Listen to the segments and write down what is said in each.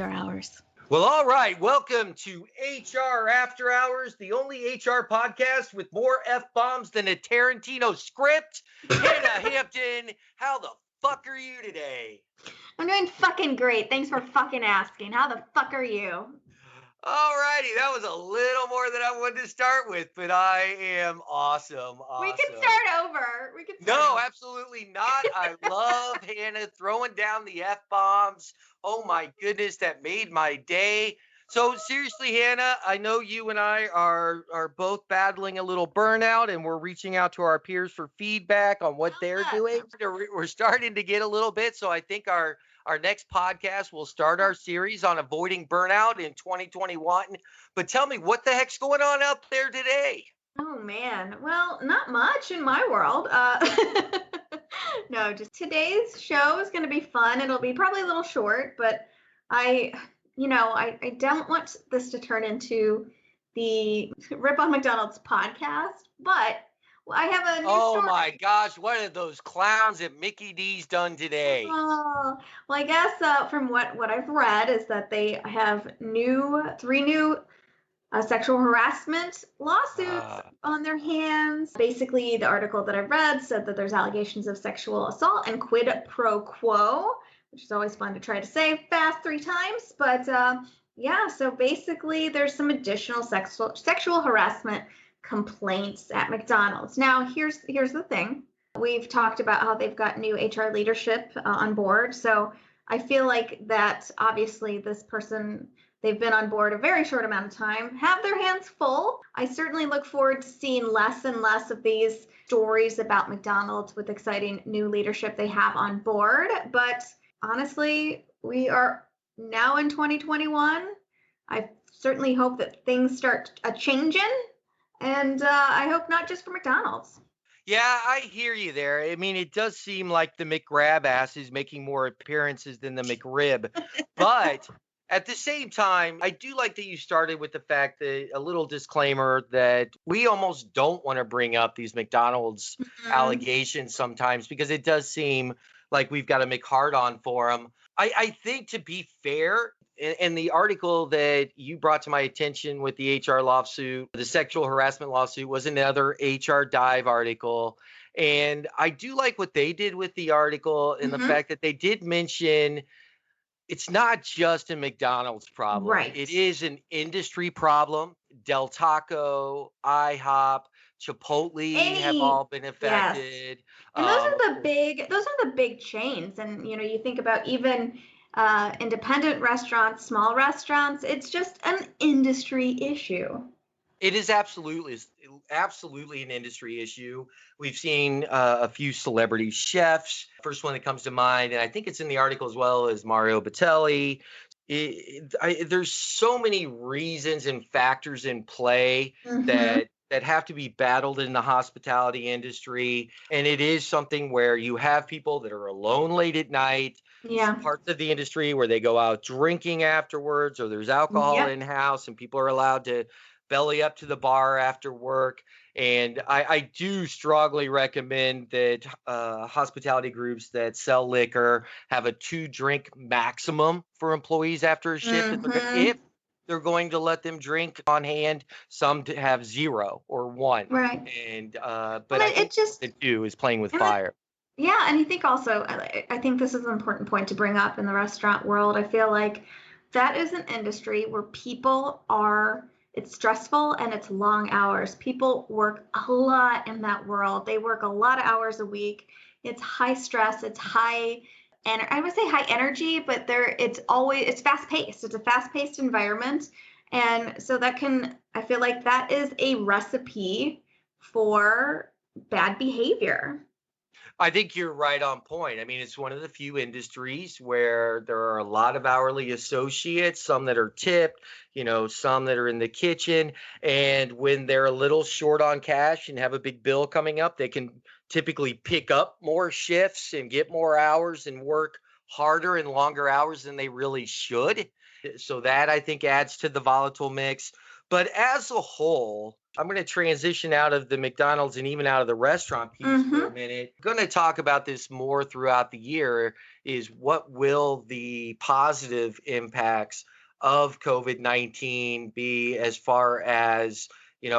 After Hours. Well, all right. Welcome to HR After Hours, the only HR podcast with more F-bombs than a Tarantino script. Hannah Hampton, how the fuck are you today? I'm doing fucking great. Thanks for fucking asking. How the fuck are you? All righty. That was a little more than I wanted to start with, but I am awesome. We can start over. No, absolutely not. I love Hannah throwing down the F-bombs. Oh my goodness, that made my day. So seriously, Hannah, I know you and I are both battling a little burnout, and we're reaching out to our peers for feedback on what they're doing. We're starting to get a little bit, so I think our next podcast will start our series on avoiding burnout in 2021. But tell me, what the heck's going on out there today? Oh man, well, not much in my world. No, just today's show is going to be fun. It'll be probably a little short, but I don't want this to turn into the Rip on McDonald's podcast, but I have a new story. Oh my gosh, what have those clowns at Mickey D's done today? Oh, well, I guess from what I've read is that they have three new sexual harassment lawsuits on their hands. Basically, the article that I read said that there's allegations of sexual assault and quid pro quo, which is always fun to try to say fast 3 times. But yeah, so basically there's some additional sexual harassment complaints at McDonald's. Now, here's the thing. We've talked about how they've got new HR leadership on board. So I feel like that obviously this person, they've been on board a very short amount of time, have their hands full. I certainly look forward to seeing less and less of these stories about McDonald's with exciting new leadership they have on board. But honestly, we are now in 2021. I certainly hope that things start changing. And I hope not just for McDonald's. Yeah, I hear you there. I mean, it does seem like the McGrab ass is making more appearances than the McRib. But at the same time, I do like that you started with the fact that a little disclaimer that we almost don't want to bring up these McDonald's allegations sometimes because it does seem like we've got a McHard on for them. I think, to be fair, in the article that you brought to my attention with the HR lawsuit, the sexual harassment lawsuit was another HR Dive article. And I do like what they did with the article and the fact that they did mention it's not just a McDonald's problem. Right. It is an industry problem. Del Taco, IHOP, Chipotle have all been affected. Yes. And those are the big chains. And you think about even independent restaurants, small restaurants, it's just an industry issue. It is absolutely an industry issue. We've seen a few celebrity chefs. First one that comes to mind, and I think it's in the article as well, is Mario Batali. There's so many reasons and factors in play that have to be battled in the hospitality industry. And it is something where you have people that are alone late at night. Yeah. Parts of the industry where they go out drinking afterwards, or there's alcohol in house and people are allowed to belly up to the bar after work. And I do strongly recommend that hospitality groups that sell liquor have a 2-drink maximum for employees after a shift. If they're going to let them drink on hand, some to have 0 or 1. Right. And but I think the 2 is playing with fire. Yeah, and I think also, I think this is an important point to bring up in the restaurant world. I feel like that is an industry where it's stressful and it's long hours. People work a lot in that world. They work a lot of hours a week. It's high stress. It's high, and I would say high energy, but it's fast paced. It's a fast paced environment. And so I feel like that is a recipe for bad behavior. I think you're right on point. I mean, it's one of the few industries where there are a lot of hourly associates, some that are tipped, some that are in the kitchen. And when they're a little short on cash and have a big bill coming up, they can typically pick up more shifts and get more hours and work harder and longer hours than they really should. So that, I think, adds to the volatile mix. But as a whole, I'm going to transition out of the McDonald's and even out of the restaurant piece for a minute. I'm going to talk about this more throughout the year is what will the positive impacts of COVID-19 be as far as,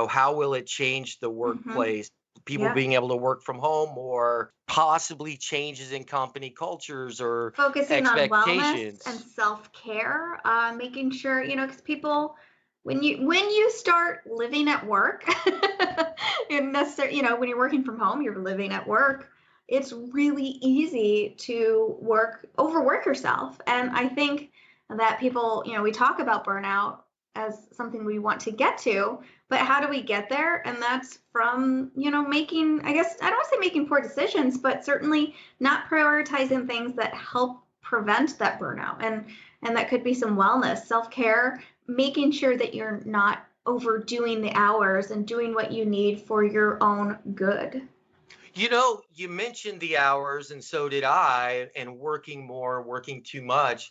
how will it change the workplace? People Yep. being able to work from home or possibly changes in company cultures or Focusing on wellness and expectations. self-care, making sure, because people, when you start living at work, and necessarily, when you're working from home, you're living at work. It's really easy to overwork yourself. And I think that people, we talk about burnout as something we want to get to, but how do we get there? And that's from, making, I guess, I don't want to say making poor decisions, but certainly not prioritizing things that help prevent that burnout. And that could be some wellness, self-care, making sure that you're not overdoing the hours and doing what you need for your own good. You mentioned the hours, and so did I, and working more, working too much.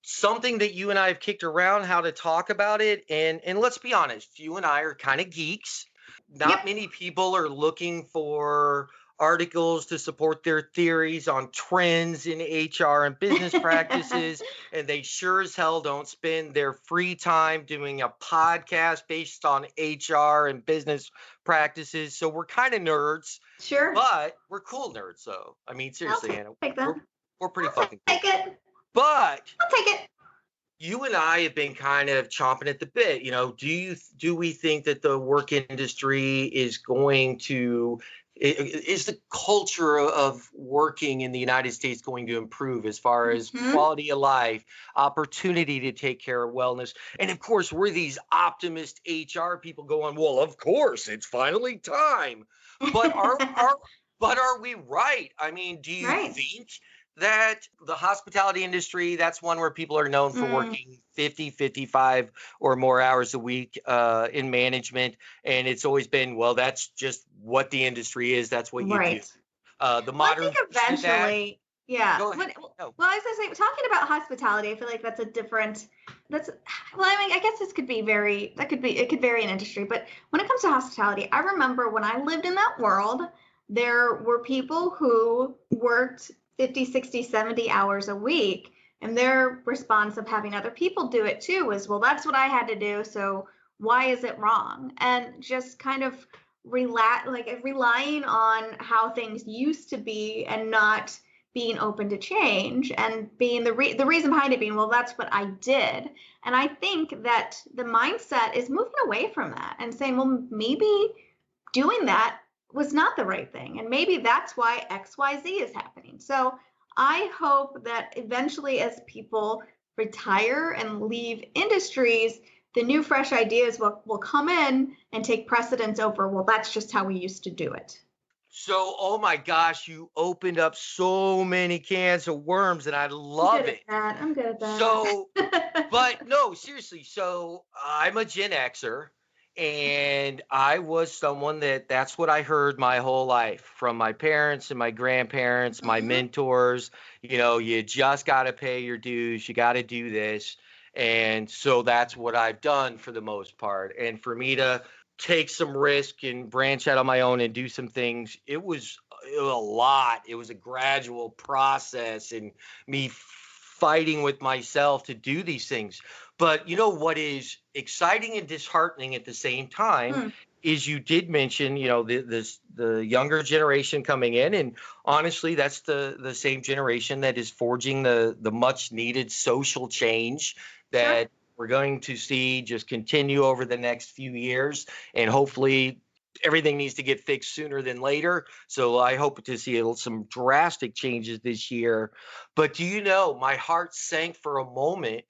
Something that you and I have kicked around how to talk about it, and let's be honest, you and I are kind of geeks. Yep. Not many people are looking for articles to support their theories on trends in HR and business practices, and they sure as hell don't spend their free time doing a podcast based on HR and business practices. So we're kind of nerds, Sure. but we're cool nerds, though. I mean, seriously, Hannah, Take we're them. we're pretty I'll fucking take cool. it. But I'll take it. you and I have been kind of chomping at the bit. Do we think that the work industry is going to is the culture of working in the United States going to improve as far as quality of life, opportunity to take care of wellness? And of course, we're these optimist HR people going, well, of course, it's finally time. But are we right? I mean, do you Right. think that the hospitality industry, that's one where people are known for working 50, 55 or more hours a week in management. And it's always been, well, that's just what the industry is. That's what you do. Right. The Well, I modern think version of that. eventually, yeah. Go ahead. No. Well, I was gonna say, talking about hospitality, I feel like that's well, I mean, I guess it could vary in industry, but when it comes to hospitality, I remember when I lived in that world, there were people who worked 50, 60, 70 hours a week, and their response of having other people do it too was, well, that's what I had to do, so why is it wrong? And just kind of relying on how things used to be and not being open to change, and being the reason behind it being, well, that's what I did. And I think that the mindset is moving away from that and saying, well, maybe doing that was not the right thing, and maybe that's why XYZ is happening. So I hope that eventually, as people retire and leave industries, the new fresh ideas will come in and take precedence over, well, that's just how we used to do it. So, oh my gosh, you opened up so many cans of worms, and I love it. I'm good at So, that. but no, seriously. So I'm a Gen Xer, and I was someone that's what I heard my whole life from my parents and my grandparents, my mentors. You just got to pay your dues. You got to do this. And so that's what I've done for the most part. And for me to take some risk and branch out on my own and do some things, it was a lot. It was a gradual process, and me fighting with myself to do these things. But you know what is exciting and disheartening at the same time is you did mention, the younger generation coming in, and honestly, that's the same generation that is forging the much needed social change that we're going to see just continue over the next few years, and hopefully everything needs to get fixed sooner than later. So I hope to see some drastic changes this year. But do you know, my heart sank for a moment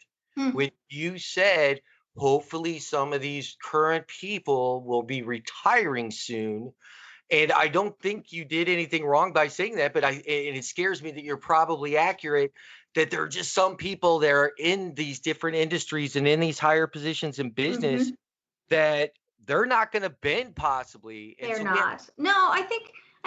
when you said, hopefully some of these current people will be retiring soon. And I don't think you did anything wrong by saying that, and it scares me that you're probably accurate, that there are just some people that are in these different industries and in these higher positions in business that they're not going to bend possibly. And They're so not. No, I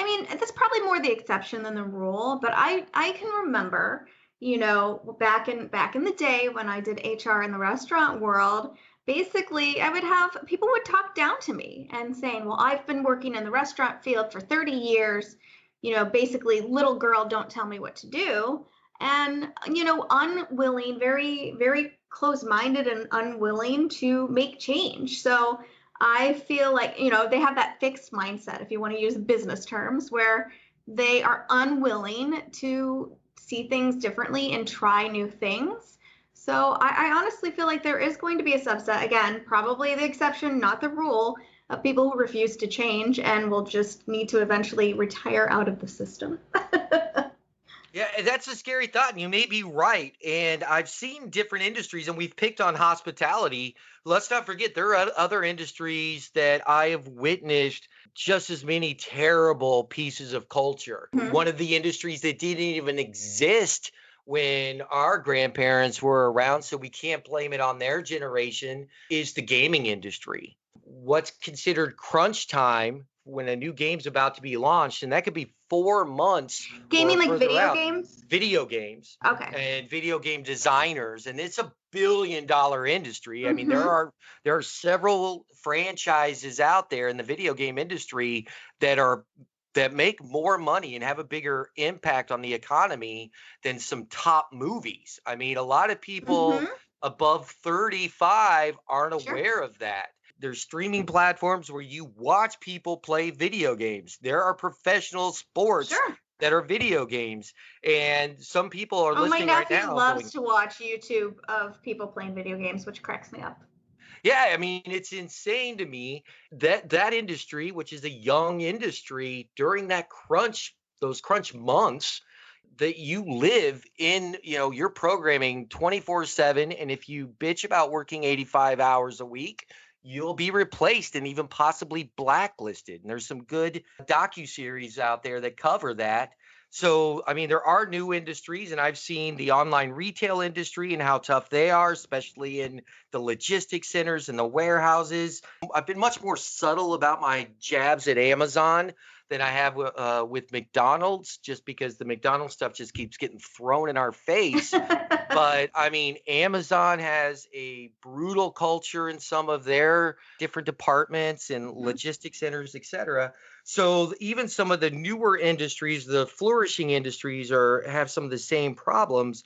mean, that's probably more the exception than the rule, but I can remember, back in the day when I did HR in the restaurant world, basically I would have people would talk down to me and saying, well, I've been working in the restaurant field for 30 years, basically little girl, don't tell me what to do. And, unwilling, very, very close-minded and unwilling to make change. So I feel like, they have that fixed mindset, if you want to use business terms, where they are unwilling to see things differently and try new things. So I honestly feel like there is going to be a subset, again, probably the exception, not the rule, of people who refuse to change and will just need to eventually retire out of the system. Yeah, that's a scary thought, and you may be right. And I've seen different industries, and we've picked on hospitality. Let's not forget there are other industries that I have witnessed just as many terrible pieces of culture. Mhm. One of the industries that didn't even exist when our grandparents were around, so we can't blame it on their generation, is the gaming industry. What's considered crunch time when a new game's about to be launched, and that could be 4 months Gaming or like further video out. games? Video games Okay. and video game designers, and it's a $1 billion industry. I mean, there Mm-hmm. are there are several franchises out there in the video game industry that are that make more money and have a bigger impact on the economy than some top movies. I mean, a lot of people Mm-hmm. above 35 aren't Sure. aware of that. There's streaming platforms where you watch people play video games. There are professional sports Sure. that are video games. And some people are Oh, my listening right nephew now loves going, to watch YouTube of people playing video games, which cracks me up. yeah, I mean, it's insane to me that that industry, which is a young industry, during those crunch months, that you live in, you're programming 24/7. And if you bitch about working 85 hours a week, you'll be replaced and even possibly blacklisted. And there's some good docuseries out there that cover that. So, I mean, there are new industries, and I've seen the online retail industry and how tough they are, especially in the logistics centers and the warehouses. I've been much more subtle about my jabs at Amazon than I have with McDonald's, just because the McDonald's stuff just keeps getting thrown in our face. But I mean, Amazon has a brutal culture in some of their different departments and Mhm. logistics centers, et cetera. So even some of the newer industries, the flourishing industries, are have some of the same problems.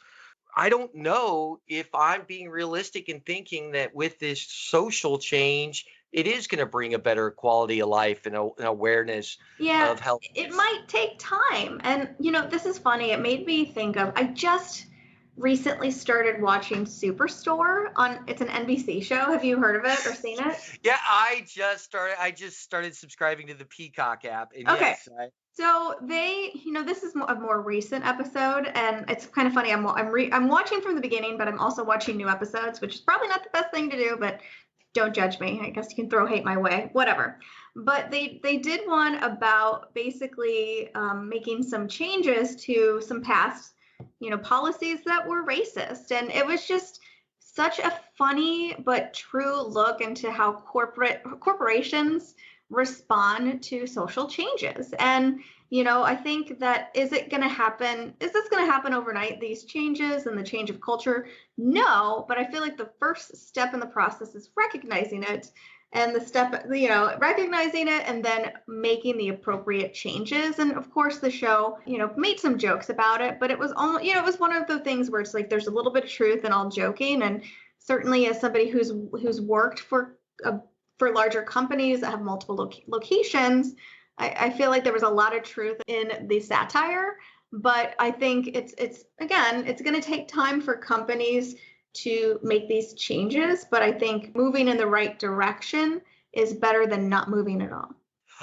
I don't know if I'm being realistic in thinking that with this social change, it is going to bring a better quality of life and an awareness Yeah, of it healthiness. might take time. And, this is funny. It made me think of, I just recently started watching Superstore it's an NBC show. Have you heard of it or seen it? Yeah, I just started subscribing to the Peacock app, and Okay. yes, So this is a more recent episode, and it's kind of funny. I'm watching from the beginning, but I'm also watching new episodes, which is probably not the best thing to do. But don't judge me. I guess you can throw hate my way, whatever. But they did one about basically making some changes to some past, policies that were racist, and it was just such a funny but true look into how corporations respond to social changes. And I think that is this going to happen overnight, these changes and the change of culture? No, but I feel like the first step in the process is recognizing it, and the step, recognizing it and then making the appropriate changes. And of course, the show, made some jokes about it, but it was almost, it was one of the things where it's like there's a little bit of truth and all joking. And certainly, as somebody who's worked for larger companies that have multiple locations, I feel like there was a lot of truth in the satire. But I think it's again, it's going to take time for companies to make these changes. But I think moving in the right direction is better than not moving at all.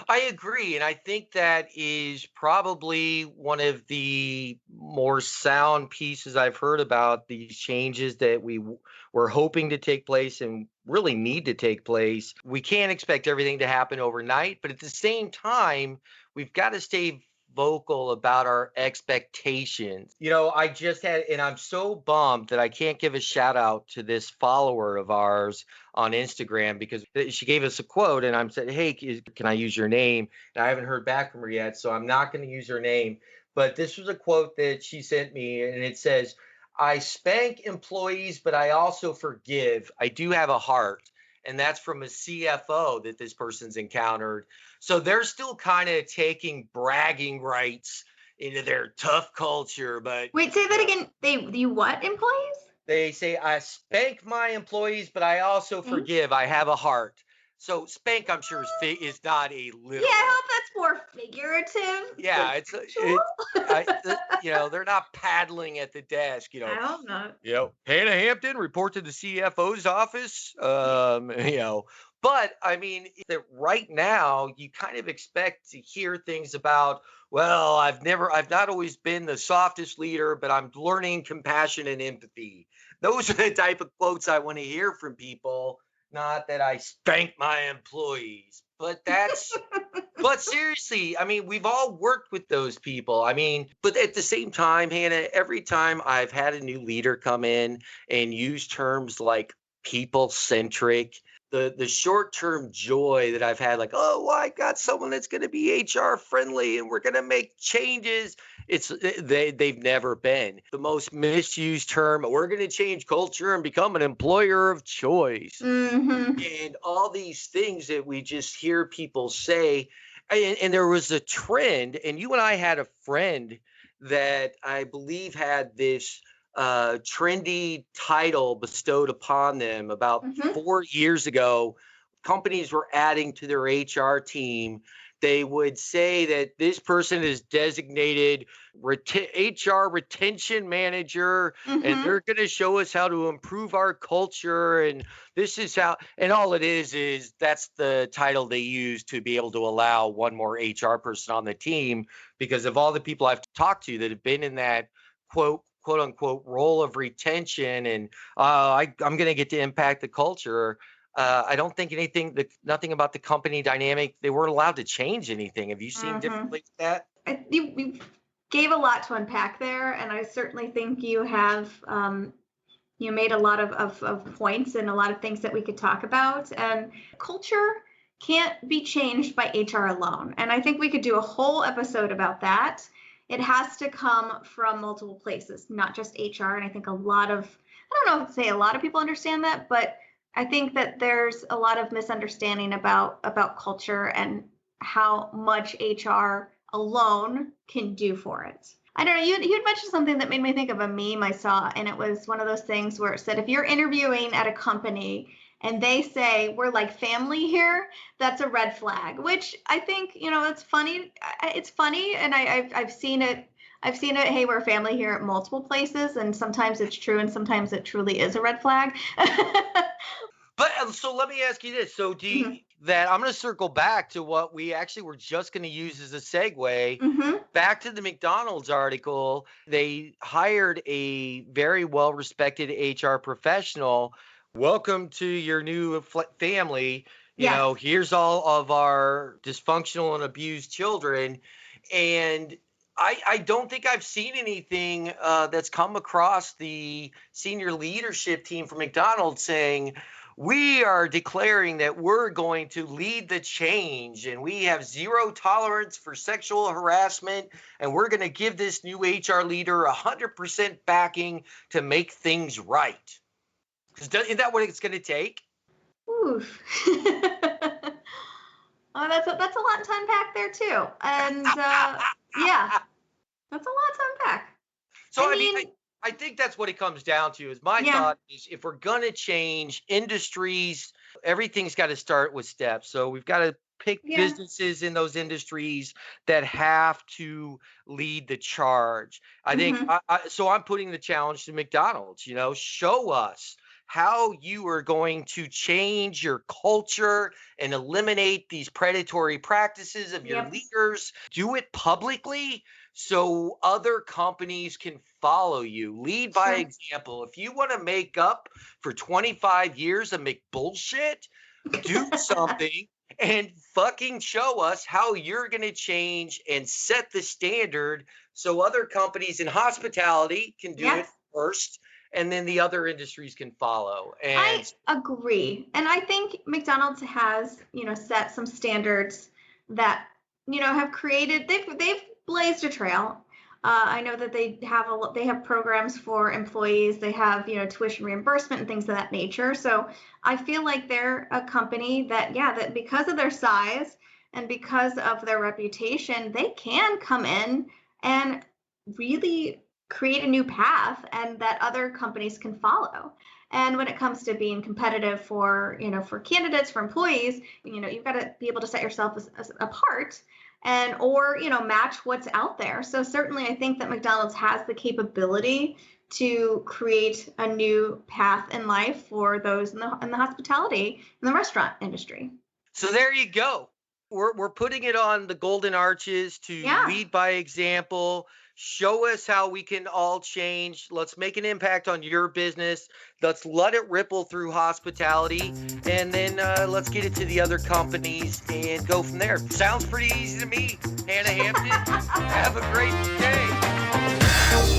I agree, and I think that is probably one of the more sound pieces I've heard about these changes that were hoping to take place and really need to take place. We can't expect everything to happen overnight, but at the same time, we've got to stay vocal about our expectations. I just had, and I'm so bummed that I can't give a shout out to this follower of ours on Instagram, because she gave us a quote, and I'm said, "Hey, can I use your name?" And I haven't heard back from her yet, so I'm not going to use her name. But this was a quote that she sent me, and it says, I spank employees, but I also forgive. I do have a heart. And that's from a CFO that this person's encountered. So they're still kind of taking bragging rights into their tough culture. But Wait, say you that know, again. You what employees? they say, I spank my employees, but I also Spank? forgive. I have a heart. So spank, I'm sure, is not a Yeah, I literal. hope that's more figurative than Yeah, actual. they're not paddling at the desk, I hope not. Hannah Hampton report to the CFO's office. But I mean that right now you kind of expect to hear things about, well, I've not always been the softest leader, but I'm learning compassion and empathy. Those are the type of quotes I want to hear from people, not that I spank my employees. But seriously, I mean, we've all worked with those people. I mean, but at the same time, Hannah, every time I've had a new leader come in and use terms like people centric, the short term joy that I've had, like, oh, well, I got someone that's going to be HR friendly and we're going to make changes. They've never been the most misused term. We're going to change culture and become an employer of choice Mm-hmm. and all these things that we just hear people say. And there was a trend, and you and I had a friend that I believe had this trendy title bestowed upon them about Mm-hmm. 4 years ago. Companies were adding to their HR team. They would say that this person is designated HR retention manager, and Mm-hmm. they're going to show us how to improve our culture. And this is how, and all it is that's the title they use to be able to allow one more HR person on the team. Because of all the people I've talked to that have been in that quote unquote role of retention, and I'm going to get to impact the culture. I don't think nothing about the company dynamic. They weren't allowed to change anything. Have you seen Mm-hmm. differently with that? You gave a lot to unpack there, and I certainly think you have you made a lot of points and a lot of things that we could talk about. And culture can't be changed by HR alone. And I think we could do a whole episode about that. It has to come from multiple places, not just HR. And I think I don't know if I'd say a lot of people understand that, but I think that there's a lot of misunderstanding about culture and how much HR alone can do for it. I don't know. You had mentioned something that made me think of a meme I saw, and it was one of those things where it said if you're interviewing at a company and they say we're like family here, that's a red flag. Which I think it's funny. It's funny, and I've seen it. I've seen it. Hey, we're family here at multiple places, and sometimes it's true, and sometimes it truly is a red flag. But so let me ask you this. So Hmm. I'm going to circle back to what we actually were just going to use as a segue Hmm. back to the McDonald's article. They hired a very well respected HR professional. Welcome to your new family. Yes. Here's all of our dysfunctional and abused children. And I don't think I've seen anything that's come across the senior leadership team from McDonald's saying, we are declaring that we're going to lead the change and we have zero tolerance for sexual harassment. And we're going to give this new HR leader 100% backing to make things right. Isn't that what it's going to take? Oof. Oh, that's a lot to unpack there too. And yeah, that's a lot to unpack. So, I I mean, mean, I think that's what it comes down to is my yeah, thought is if we're going to change industries, everything's got to start with steps. So we've got to pick yeah. businesses in those industries that have to lead the charge. I think, Hmm. so I'm putting the challenge to McDonald's, show us how you are going to change your culture and eliminate these predatory practices of your Yep. leaders. Do it publicly so other companies can follow you. Lead by Sure. example. If you want to make up for 25 years of McBullshit, do something and fucking show us how you're going to change and set the standard so other companies in hospitality can do it Yes. first and then the other industries can follow. I And agree. And I think McDonald's has, set some standards that, have created they've blazed a trail. I know that they have programs for employees. They have, tuition reimbursement and things of that nature. So I feel like they're a company that, yeah, that because of their size and because of their reputation, they can come in and really create a new path and that other companies can follow. And when it comes to being competitive for candidates, for employees, you've got to be able to set yourself as apart and or match what's out there. So certainly I think that McDonald's has the capability to create a new path in life for those in the hospitality and the restaurant industry. So there you go. We're putting it on the Golden Arches to Yeah. lead by example, show us how we can all change. Let's make an impact on your business. Let's let it ripple through hospitality, and then let's get it to the other companies and go from there. Sounds pretty easy to me. Hannah Hampton, have a great day.